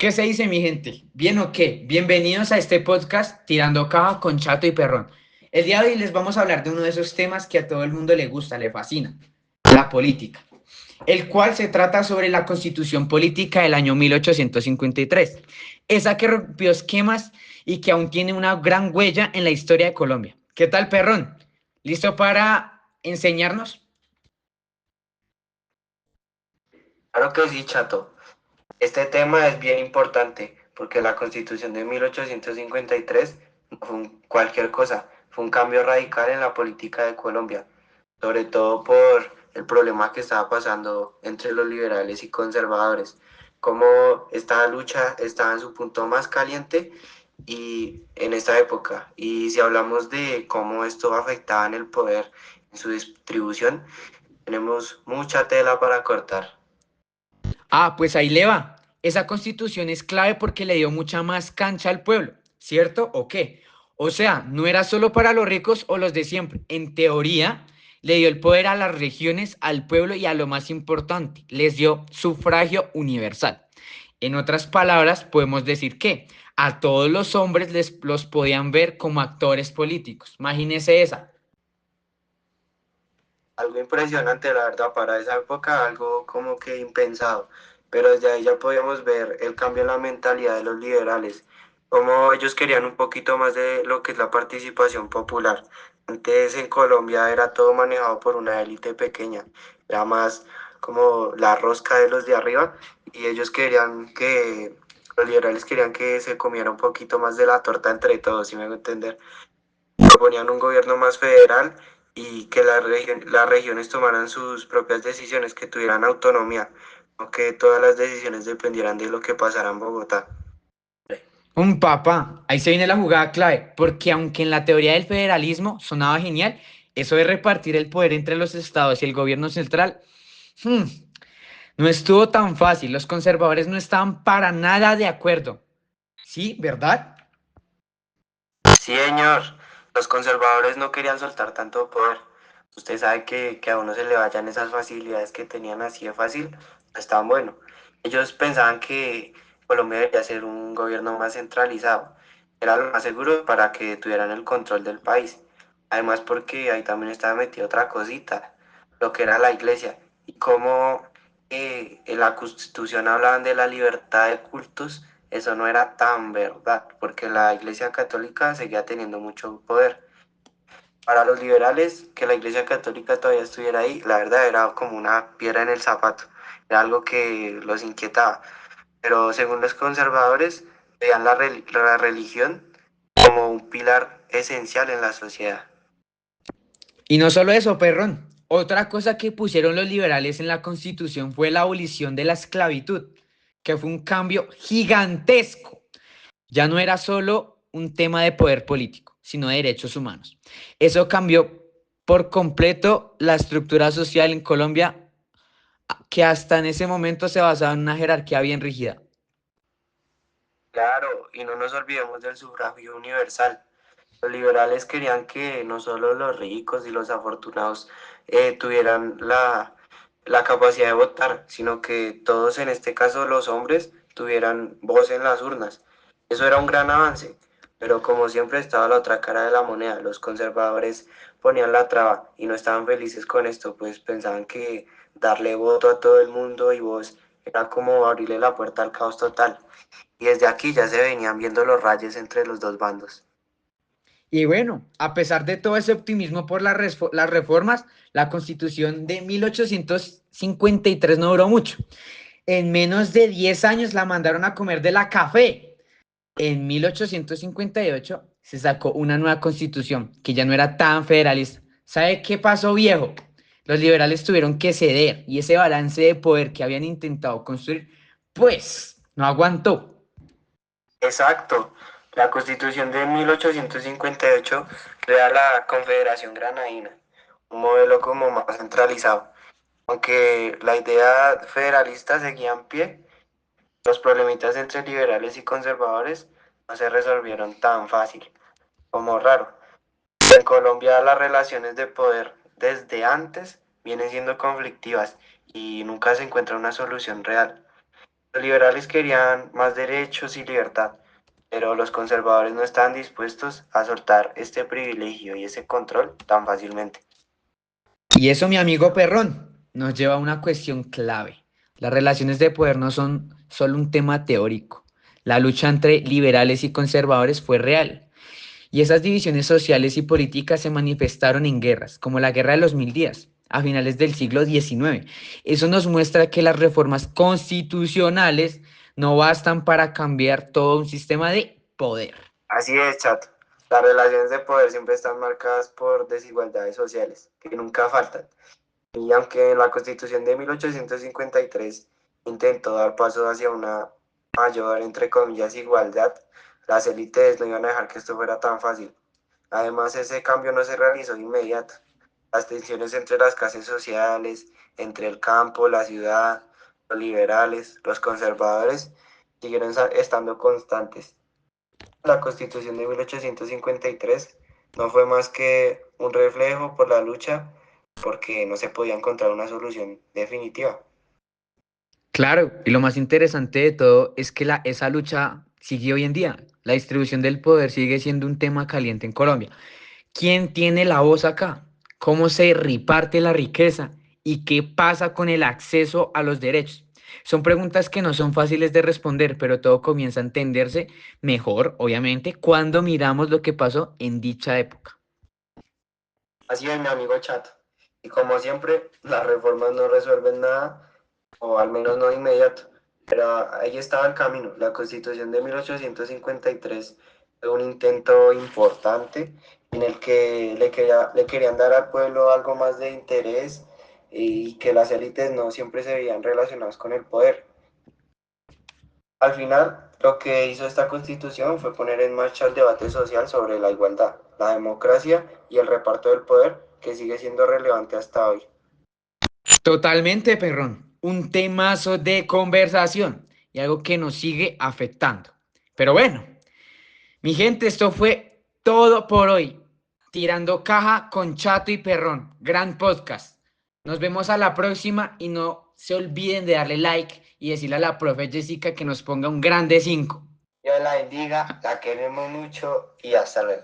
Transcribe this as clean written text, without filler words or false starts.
¿Qué se dice, mi gente? ¿Bien o qué? Bienvenidos a este podcast Tirando Caja con Chato y Perrón. El día de hoy les vamos a hablar de uno de esos temas que a todo el mundo le gusta, le fascina, la política, el cual se trata sobre la Constitución Política del año 1853, esa que rompió esquemas y que aún tiene una gran huella en la historia de Colombia. ¿Qué tal, Perrón? ¿Listo para enseñarnos? Claro que sí, Chato. Este tema es bien importante porque la Constitución de 1853 no fue cualquier cosa, fue un cambio radical en la política de Colombia, sobre todo por el problema que estaba pasando entre los liberales y conservadores, cómo esta lucha estaba en su punto más caliente y en esta época. Y si hablamos de cómo esto afectaba en el poder, en su distribución, tenemos mucha tela para cortar. Ah, pues ahí le va. Esa constitución es clave porque le dio mucha más cancha al pueblo, ¿cierto? ¿O qué? O sea, no era solo para los ricos o los de siempre. En teoría, le dio el poder a las regiones, al pueblo y a lo más importante, les dio sufragio universal. En otras palabras, podemos decir que a todos los hombres los podían ver como actores políticos. Imagínese esa. Algo impresionante, la verdad, para esa época, algo como que impensado. Pero desde ahí ya podíamos ver el cambio en la mentalidad de los liberales, como ellos querían un poquito más de lo que es la participación popular. Antes en Colombia era todo manejado por una élite pequeña, era más como la rosca de los de arriba y ellos querían que, los liberales querían que se comiera un poquito más de la torta entre todos, si me hago entender. Proponían un gobierno más federal y que las regiones tomaran sus propias decisiones, que tuvieran autonomía, aunque todas las decisiones dependieran de lo que pasara en Bogotá. Un papá, ahí se viene la jugada clave, porque aunque en la teoría del federalismo sonaba genial, eso de repartir el poder entre los estados y el gobierno central, hmm, no estuvo tan fácil. Los conservadores no estaban para nada de acuerdo. ¿Sí? ¿Verdad? Sí, señor, los conservadores no querían soltar tanto poder. Usted sabe que a uno se le vayan esas facilidades que tenían así de fácil, no es tan bueno. Ellos pensaban que Colombia debería ser un gobierno más centralizado. Era lo más seguro para que tuvieran el control del país. Además, porque ahí también estaba metida otra cosita, lo que era la iglesia. Y como en la Constitución hablaban de la libertad de cultos, eso no era tan verdad, porque la Iglesia Católica seguía teniendo mucho poder. Para los liberales, que la Iglesia Católica todavía estuviera ahí, la verdad era como una piedra en el zapato, era algo que los inquietaba. Pero según los conservadores, veían la religión como un pilar esencial en la sociedad. Y no solo eso, perrón. Otra cosa que pusieron los liberales en la constitución fue la abolición de la esclavitud, que fue un cambio gigantesco. Ya no era solo un tema de poder político, sino de derechos humanos. Eso cambió por completo la estructura social en Colombia, que hasta en ese momento se basaba en una jerarquía bien rígida. Claro, y no nos olvidemos del sufragio universal. Los liberales querían que no solo los ricos y los afortunados tuvieran la capacidad de votar, sino que todos, en este caso los hombres, tuvieran voz en las urnas. Eso era un gran avance, pero como siempre estaba la otra cara de la moneda. Los conservadores ponían la traba y no estaban felices con esto, pues pensaban que darle voto a todo el mundo y voz era como abrirle la puerta al caos total. Y desde aquí ya se venían viendo los rayes entre los dos bandos. Y bueno, a pesar de todo ese optimismo por las reformas, la constitución de 1853 no duró mucho. En menos de 10 años la mandaron a comer de la café. En 1858 se sacó una nueva constitución que ya no era tan federalista. ¿Sabe qué pasó, viejo? Los liberales tuvieron que ceder y ese balance de poder que habían intentado construir, pues, no aguantó. Exacto. La Constitución de 1858 crea la Confederación Granadina, un modelo como más centralizado. Aunque la idea federalista seguía en pie, los problemitas entre liberales y conservadores no se resolvieron tan fácil, como raro. En Colombia las relaciones de poder desde antes vienen siendo conflictivas y nunca se encuentra una solución real. Los liberales querían más derechos y libertad, pero los conservadores no estaban dispuestos a soltar este privilegio y ese control tan fácilmente. Y eso, mi amigo Perrón, nos lleva a una cuestión clave. Las relaciones de poder no son solo un tema teórico. La lucha entre liberales y conservadores fue real. Y esas divisiones sociales y políticas se manifestaron en guerras, como la Guerra de los Mil Días, a finales del siglo XIX. Eso nos muestra que las reformas constitucionales no bastan para cambiar todo un sistema de poder. Así es, chato. Las relaciones de poder siempre están marcadas por desigualdades sociales, que nunca faltan. Y aunque la Constitución de 1853 intentó dar paso hacia una mayor, entre comillas, igualdad, las élites no iban a dejar que esto fuera tan fácil. Además, ese cambio no se realizó de inmediato. Las tensiones entre las clases sociales, entre el campo, la ciudad, los liberales, los conservadores, siguieron estando constantes. La Constitución de 1853 no fue más que un reflejo por la lucha porque no se podía encontrar una solución definitiva. Claro, y lo más interesante de todo es que esa lucha sigue hoy en día. La distribución del poder sigue siendo un tema caliente en Colombia. ¿Quién tiene la voz acá? ¿Cómo se reparte la riqueza? ¿Y qué pasa con el acceso a los derechos? Son preguntas que no son fáciles de responder, pero todo comienza a entenderse mejor, obviamente, cuando miramos lo que pasó en dicha época. Así es, mi amigo Chato. Y como siempre, las reformas no resuelven nada, o al menos no de inmediato. Pero ahí estaba el camino. La Constitución de 1853 fue un intento importante en el que le querían dar al pueblo algo más de interés y que las élites no siempre se veían relacionadas con el poder. Al final, lo que hizo esta constitución fue poner en marcha el debate social sobre la igualdad, la democracia y el reparto del poder, que sigue siendo relevante hasta hoy. Totalmente, perrón. Un temazo de conversación y algo que nos sigue afectando. Pero bueno, mi gente, esto fue todo por hoy. Tirando caja con Chato y Perrón. Gran podcast. Nos vemos a la próxima y no se olviden de darle like y decirle a la profe Jessica que nos ponga un grande 5. Dios la bendiga, la queremos mucho y hasta luego.